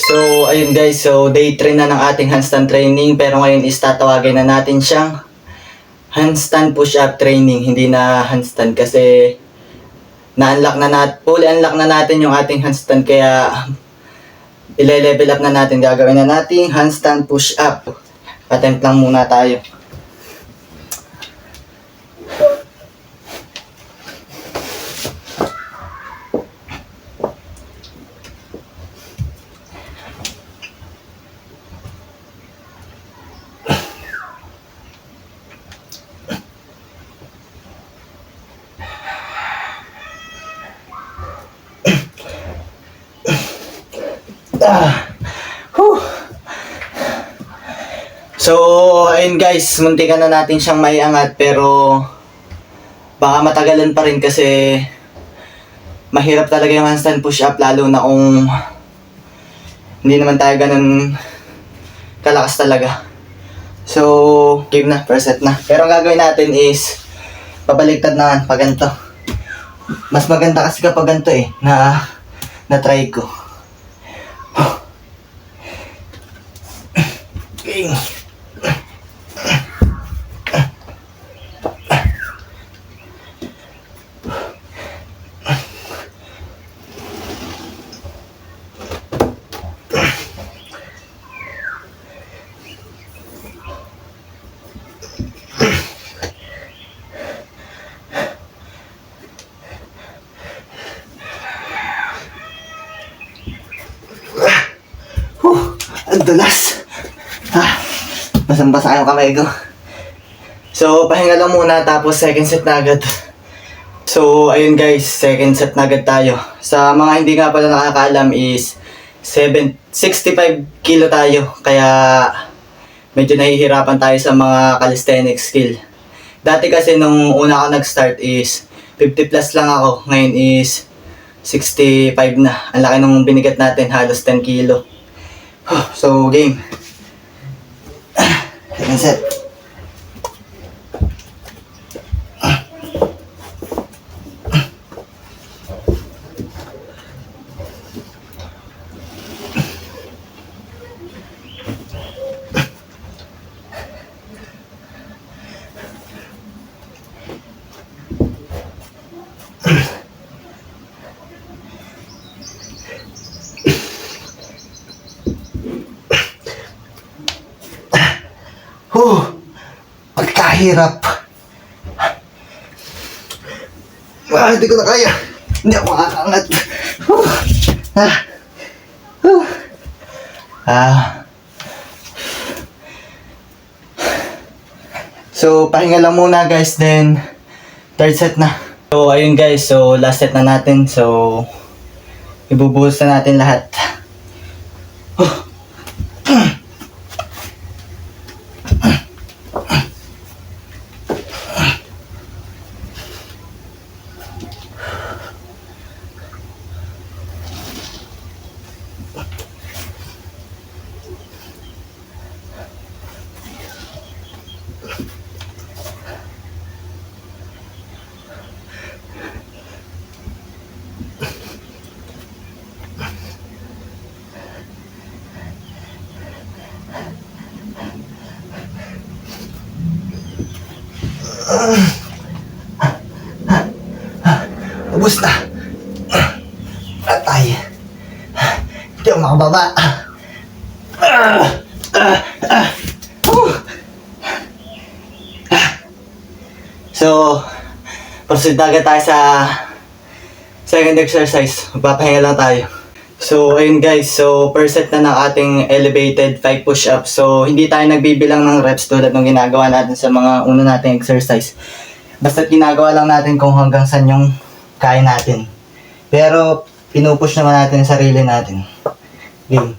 So, ayun guys. So, day 3 na ng ating handstand training. Pero ngayon is tatawagin na natin siyang handstand push-up training. Hindi na handstand kasi fully unlock na natin yung ating handstand. Kaya, ile-level up na natin. Gagawin na natin handstand push-up. Attempt lang muna tayo. So, ayun guys, muntikan na natin siyang maiangat pero baka matagalan pa rin kasi mahirap talaga yung handstand push-up lalo na kung hindi naman tayo ganun kalakas talaga. So, game na, first set na. Pero ang gagawin natin is pabaliktad naman, pag ganito. Mas maganda kasi kapag ganito na-try ko. Okay. Ang dulas. Basang-basa yung kamay ko. So, pahinga lang muna tapos second set na agad. So, ayun guys, second set na agad tayo. Sa mga hindi nga pala nakakaalam is 65 kilo tayo. Kaya medyo nahihirapan tayo sa mga calisthenics skill. Dati kasi nung una ako nag-start is 50 plus lang ako. Ngayon is 65 na. Ang laki nung binigat natin, halos 10 kilo. So, game. Second set. Pagkahirap. Hindi ko na kaya. Hindi ako makakaangat. So, pahinga lang muna guys, then third set na. So, ayun guys, so last set na natin. So, ibubuhos na natin lahat. Ubus na. Patay. Hindi ako makababa. So, proceed na agad tayo sa second exercise. Magpapahinga lang tayo. So, ayun guys. So, first set na ng ating elevated 5 push-ups. So, hindi tayo nagbibilang ng reps tulad ng ginagawa natin sa mga una nating exercise. Basta't ginagawa lang natin kung hanggang saan yung kaya natin. Pero, pinupush naman natin ang sarili natin. Game.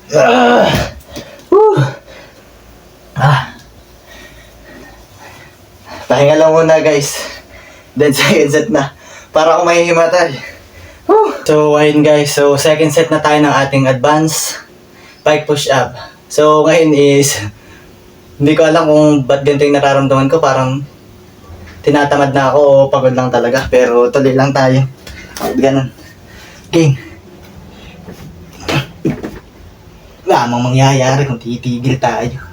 Ah! Woo! Pahinga lang muna guys. Then second set na. Para ako mahihimatay. Woo! So ayun guys. So second set na tayo ng ating advance pike push up. So ngayon is hindi ko alam kung ba't ganito yung nararamdaman ko. Parang tinatamad na ako o pagod lang talaga. Pero tuloy lang tayo. Ganun. Okay. Wala namang mangyayari kung titigil tayo.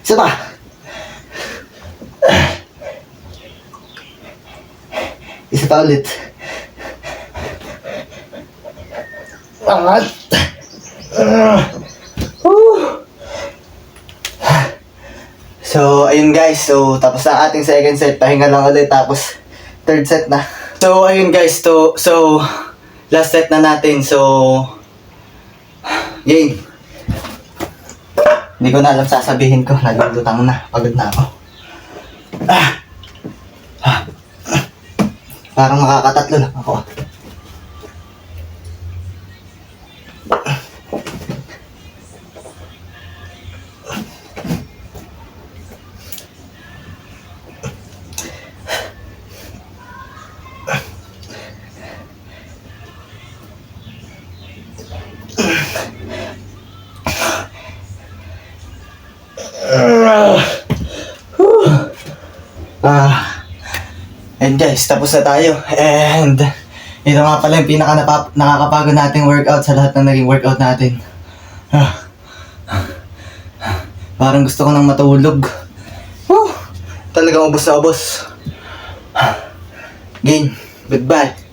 Isa pa. Isa pa ulit. Angat. So, ayun guys. So, tapos na ating second set. Pahinga lang ulit. Tapos, third set na. So, ayun guys. So, last set na natin. So, game. Hindi ko na alam sasabihin ko. Nagulutang na. Pagod na ako. Parang makakatatlo lang ako. And guys, tapos na tayo. And ito nga pala yung nakakapagod nating workout sa lahat ng naging workout natin. Parang gusto ko nang matulog. Talagang ubos na ubos. Game, goodbye.